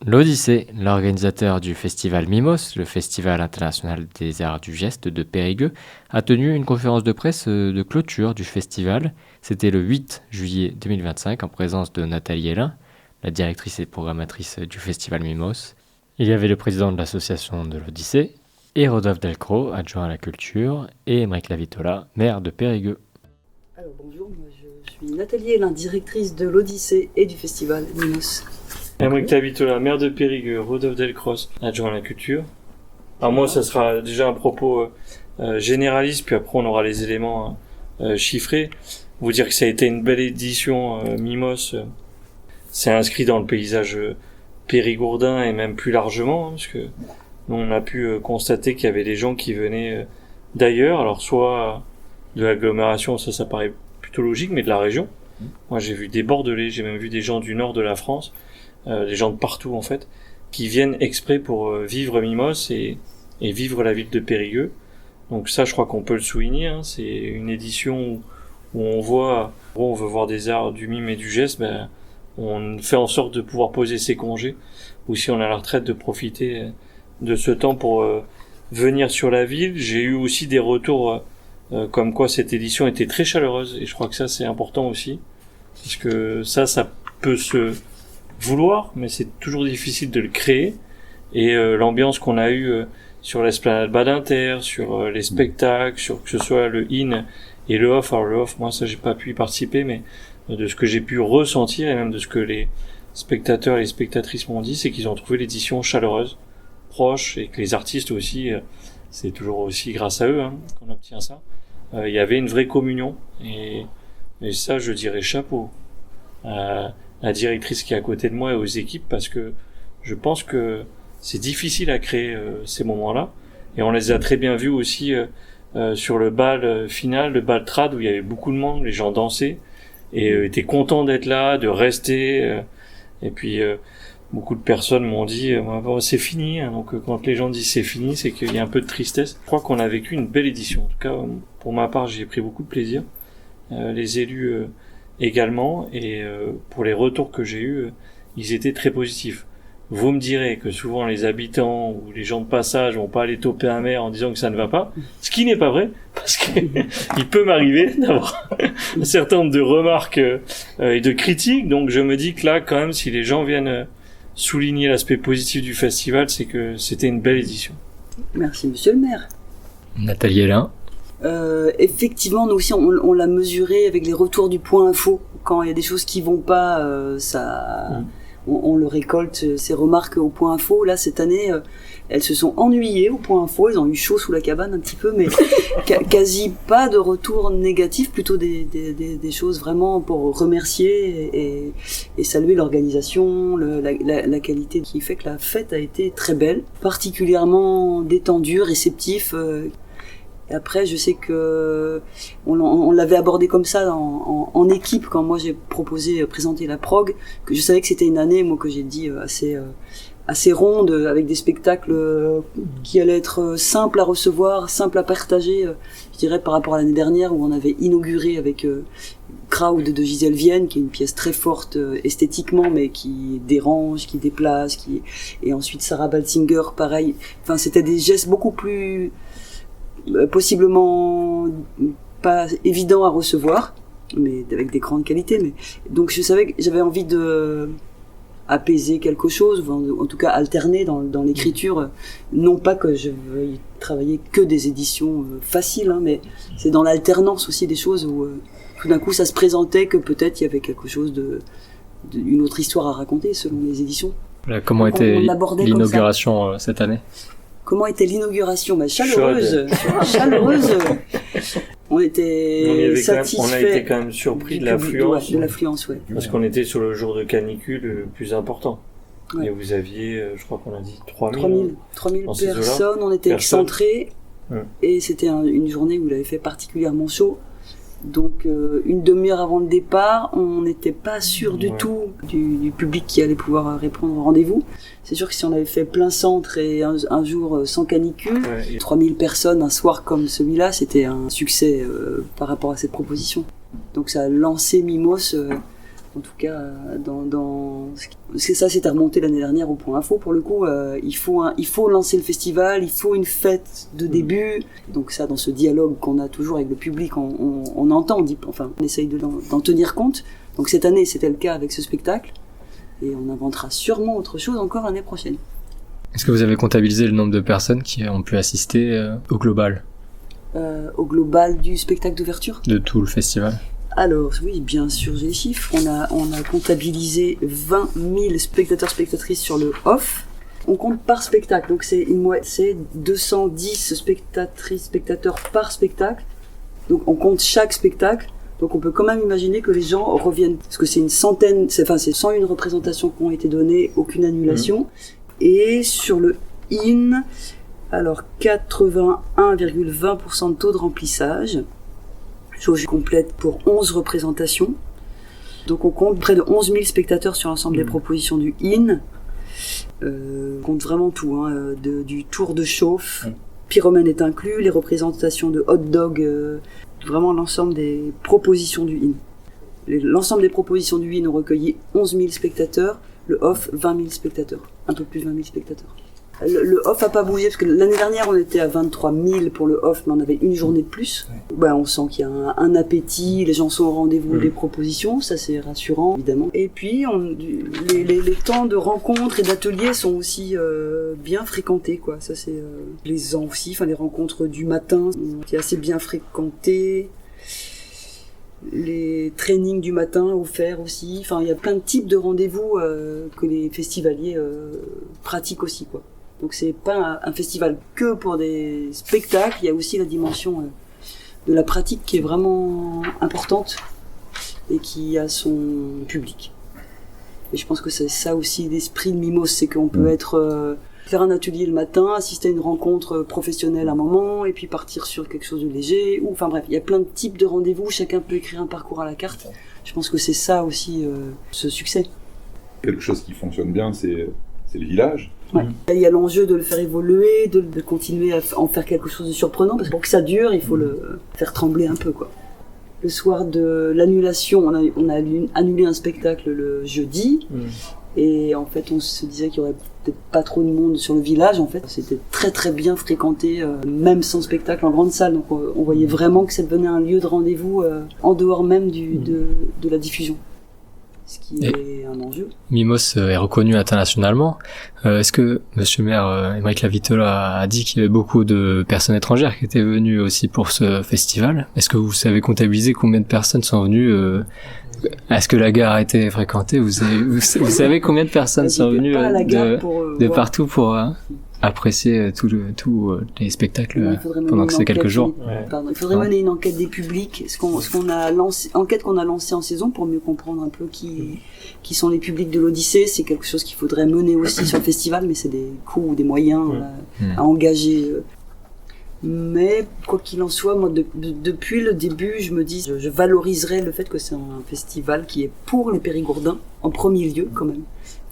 L'Odyssée, l'organisateur du festival Mimos, le Festival international des arts du geste de Périgueux, a tenu une conférence de presse de clôture du festival. C'était le 8 juillet 2025 en présence de Nathalie Hélin, la directrice et programmatrice du festival Mimos. Il y avait le président de l'association de l'Odyssée, et Rodolphe Delcros, adjoint à la culture, et Émeric Lavitola, maire de Périgueux. Alors bonjour, moi je suis Nathalie Hélin, directrice de l'Odyssée et du festival Mimos. Émeric Lavitola, maire de Périgueux, Rodolphe Delcros, adjoint à la culture. Alors moi, ça sera déjà un propos généraliste, puis après on aura les éléments chiffrés. Vous dire que ça a été une belle édition Mimos. C'est inscrit dans le paysage périgourdin et même plus largement, parce que nous, on a pu constater qu'il y avait des gens qui venaient d'ailleurs, alors soit de l'agglomération, ça paraît plutôt logique, mais de la région. Moi, j'ai vu des Bordelais, j'ai même vu des gens du nord de la France, des gens de partout en fait, qui viennent exprès pour vivre Mimos et vivre la ville de Périgueux. Donc ça, je crois qu'on peut le souligner, hein. C'est une édition où on voit, on veut voir des arts du mime et du geste, on fait en sorte de pouvoir poser ses congés, ou si on est à la retraite, de profiter de ce temps pour venir sur la ville. J'ai eu aussi des retours comme quoi cette édition était très chaleureuse, et je crois que ça c'est important aussi, parce que ça peut se vouloir, mais c'est toujours difficile de le créer. Et l'ambiance qu'on a eue sur l'esplanade Badinter, sur les spectacles, sur que ce soit le in et le off. Alors le off, moi ça j'ai pas pu y participer, mais de ce que j'ai pu ressentir et même de ce que les spectateurs et les spectatrices m'ont dit, c'est qu'ils ont trouvé l'édition chaleureuse, proche, et que les artistes aussi, c'est toujours aussi grâce à eux qu'on obtient ça. Il y avait une vraie communion, et ça je dirais chapeau à la directrice qui est à côté de moi et aux équipes, parce que je pense que c'est difficile à créer ces moments-là, et on les a très bien vus aussi sur le bal final, le bal trad, où il y avait beaucoup de monde, les gens dansaient et étaient contents d'être là, de rester, et puis beaucoup de personnes m'ont dit bon, c'est fini, hein. Donc quand les gens disent c'est fini, c'est qu'il y a un peu de tristesse. Je crois qu'on a vécu une belle édition, en tout cas pour ma part j'ai pris beaucoup de plaisir, les élus également, et pour les retours que j'ai eus, ils étaient très positifs. Vous me direz que souvent les habitants ou les gens de passage vont pas aller toper un maire en disant que ça ne va pas, ce qui n'est pas vrai, parce que il peut m'arriver d'avoir un certain nombre de remarques et de critiques. Donc je me dis que là, quand même, si les gens viennent souligner l'aspect positif du festival, c'est que c'était une belle édition. Merci monsieur le maire. Nathalie Hélin. Effectivement, nous aussi on l'a mesuré avec les retours du point info. Quand il y a des choses qui vont pas, on le récolte, ces remarques au point info. Là, cette année, elles se sont ennuyées au point info, elles ont eu chaud sous la cabane un petit peu, mais quasi pas de retours négatifs, plutôt des choses vraiment pour remercier et saluer l'organisation, la qualité qui fait que la fête a été très belle, particulièrement détendue, réceptif. Et après, je sais que on l'avait abordé comme ça en équipe quand moi j'ai proposé présenter la prog, que je savais que c'était une année, moi, que j'ai dit assez ronde, avec des spectacles qui allaient être simples à recevoir, simples à partager, je dirais, par rapport à l'année dernière où on avait inauguré avec Crowd de Gisèle Vienne, qui est une pièce très forte esthétiquement, mais qui dérange, qui déplace, et ensuite Sarah Balsinger, pareil. Enfin, c'était des gestes beaucoup plus possiblement pas évident à recevoir, mais avec des grandes qualités. Mais donc je savais que j'avais envie de apaiser quelque chose, en tout cas alterner dans l'écriture. Non pas que je veuille travailler que des éditions faciles, mais c'est dans l'alternance aussi des choses où tout d'un coup ça se présentait que peut-être il y avait quelque chose une autre histoire à raconter selon les éditions. Comment était l'inauguration cette année ? Comment était l'inauguration ? Chaleureuse. Chaleureuse. On était satisfaits. On a été quand même surpris de l'affluence. De l'affluence, ouais. Parce qu'on était sur le jour de canicule le plus important. Ouais. Et vous aviez, je crois qu'on a dit 3000 personnes. On était excentrés. Et c'était une journée où il avait fait particulièrement chaud. Donc une demi-heure avant le départ, on n'était pas sûr du tout du public qui allait pouvoir répondre au rendez-vous. C'est sûr que si on avait fait plein centre et un jour sans canicule, 3000 personnes un soir comme celui-là, c'était un succès par rapport à cette proposition. Donc ça a lancé Mimos En tout cas, ça c'était remonté l'année dernière au Point Info. Pour le coup, il faut lancer le festival, il faut une fête de début. Donc ça, dans ce dialogue qu'on a toujours avec le public, on entend, on essaye d'en tenir compte. Donc cette année, c'était le cas avec ce spectacle. Et on inventera sûrement autre chose encore l'année prochaine. Est-ce que vous avez comptabilisé le nombre de personnes qui ont pu assister au global? Au global du spectacle d'ouverture? De tout le festival? Alors oui, bien sûr, j'ai les chiffres. On a comptabilisé 20 000 spectateurs, spectatrices sur le off. On compte par spectacle, donc c'est 210 spectatrices, spectateurs par spectacle. Donc on compte chaque spectacle. Donc on peut quand même imaginer que les gens reviennent, parce que c'est 101 représentations qui ont été données, aucune annulation. Et sur le IN, alors 81,20% de taux de remplissage. Jauge complète pour 11 représentations. Donc on compte près de 11 000 spectateurs sur l'ensemble des propositions du IN. On compte vraiment tout, du tour de chauffe, pyromane est inclus, les représentations de hot dog, vraiment l'ensemble des propositions du IN. L'ensemble des propositions du IN ont recueilli 11 000 spectateurs, le off 20 000 spectateurs, un peu plus de 20 000 spectateurs. Le off a pas bougé parce que l'année dernière on était à 23 000 pour le off, mais on avait une journée de plus. On sent qu'il y a un appétit, les gens sont au rendez-vous des propositions, ça c'est rassurant évidemment. Et puis les temps de rencontres et d'ateliers sont aussi bien fréquentés, quoi. Ça c'est les ans aussi, les rencontres du matin qui est assez bien fréquentées. Les trainings du matin offerts aussi. Il y a plein de types de rendez-vous que les festivaliers pratiquent aussi, quoi. Donc c'est pas un festival que pour des spectacles, il y a aussi la dimension de la pratique qui est vraiment importante et qui a son public. Et je pense que c'est ça aussi l'esprit de Mimos, c'est qu'on peut faire un atelier le matin, assister à une rencontre professionnelle à un moment, et puis partir sur quelque chose de léger, il y a plein de types de rendez-vous, chacun peut écrire un parcours à la carte. Je pense que c'est ça aussi, ce succès. Quelque chose qui fonctionne bien, c'est le village. Ouais. Il y a l'enjeu de le faire évoluer, de continuer à en faire quelque chose de surprenant, parce que pour que ça dure, il faut le faire trembler un peu, quoi. Le soir de l'annulation, on a annulé un spectacle le jeudi, et en fait on se disait qu'il y aurait peut-être pas trop de monde sur le village. En fait c'était très très bien fréquenté, même sans spectacle en grande salle, donc on voyait vraiment que ça devenait un lieu de rendez-vous en dehors même de la diffusion, ce qui est un enjeu. Mimos est reconnu internationalement. Est-ce que Monsieur le maire Aymeric Lavitola a dit qu'il y avait beaucoup de personnes étrangères qui étaient venues aussi pour ce festival? Est-ce que vous savez comptabiliser combien de personnes sont venues? Est-ce que la gare a été fréquentée? Vous savez combien de personnes sont venues de partout pour apprécier tous les spectacles pendant que c'est quelques jours? Il faudrait mener une enquête des publics, enquête qu'on a lancée en saison pour mieux comprendre un peu qui sont les publics de l'Odyssée. C'est quelque chose qu'il faudrait mener aussi sur le festival, mais c'est des coûts ou des moyens à engager. Mais quoi qu'il en soit, moi depuis le début, je me dis, je valoriserai le fait que c'est un festival qui est pour les Périgourdins en premier lieu quand même.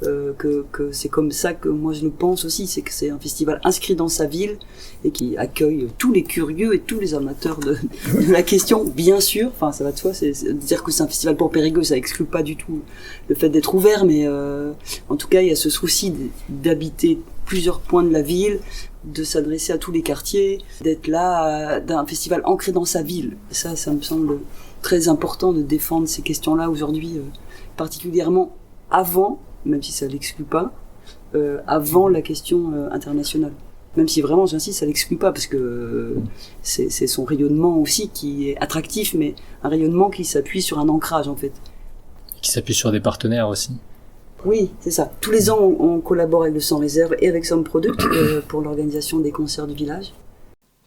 Que c'est comme ça que moi je le pense aussi, c'est que c'est un festival inscrit dans sa ville et qui accueille tous les curieux et tous les amateurs de la question, bien sûr. Ça va de soi, c'est dire que c'est un festival pour Périgueux, ça exclut pas du tout le fait d'être ouvert, mais en tout cas il y a ce souci d'habiter plusieurs points de la ville, de s'adresser à tous les quartiers, d'être là, d'un festival ancré dans sa ville. Ça me semble très important de défendre ces questions-là aujourd'hui, particulièrement avant, même si ça l'exclut pas, avant la question internationale. Même si vraiment, j'insiste, ça l'exclut pas, parce que c'est son rayonnement aussi qui est attractif, mais un rayonnement qui s'appuie sur un ancrage, en fait. Qui s'appuie sur des partenaires aussi. Oui, c'est ça. Tous les ans, on collabore avec le Sans Réserve et avec Some Product pour l'organisation des concerts du village.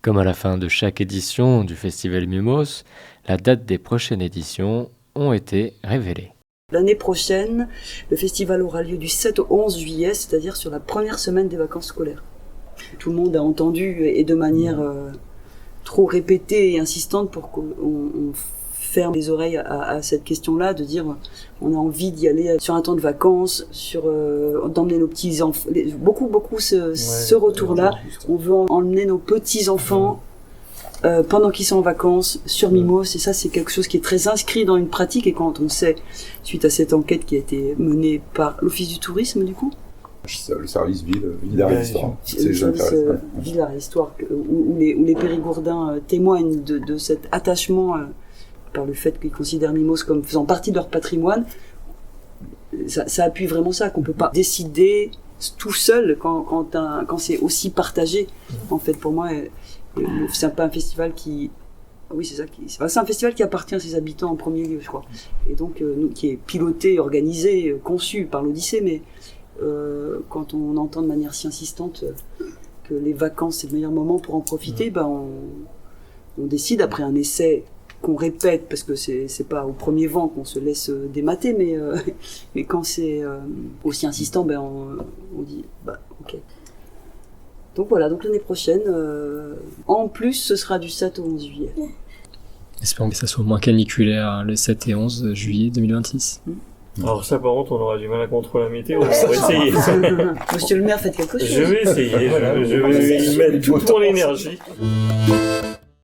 Comme à la fin de chaque édition du Festival Mimos, la date des prochaines éditions ont été révélées. L'année prochaine, le festival aura lieu du 7 au 11 juillet, c'est-à-dire sur la première semaine des vacances scolaires. Tout le monde a entendu, et de manière trop répétée et insistante pour qu'on ferme les oreilles à cette question-là, de dire on a envie d'y aller sur un temps de vacances, d'emmener nos petits-enfants. Beaucoup ce retour-là. On veut emmener nos petits-enfants pendant qu'ils sont en vacances sur Mimos, et ça c'est quelque chose qui est très inscrit dans une pratique, et quand on sait, suite à cette enquête qui a été menée par l'Office du tourisme du coup, Le service ville d'art et d'histoire. le service ville d'art et d'histoire, où les Périgourdins témoignent de cet attachement par le fait qu'ils considèrent Mimos comme faisant partie de leur patrimoine. Ça appuie vraiment ça, qu'on peut pas décider tout seul quand c'est aussi partagé. En fait, pour moi, c'est pas un festival qui... Oui, c'est ça. C'est un festival qui appartient à ses habitants en premier lieu, je crois. Et donc, qui est piloté, organisé, conçu par l'Odyssée, mais quand on entend de manière si insistante que les vacances, c'est le meilleur moment pour en profiter, on décide, après un essai qu'on répète, parce que c'est pas au premier vent qu'on se laisse démater, mais quand c'est aussi insistant, on dit ok. Donc voilà, donc l'année prochaine, en plus ce sera du 7 au 11 juillet. Espérons que ça soit moins caniculaire le 7 et 11 juillet 2026. Alors ça, par contre, on aura du mal à contrôler la météo. On va essayer. Monsieur le maire, faites quelque chose. Je vais essayer. Je vais y mettre toute mon énergie.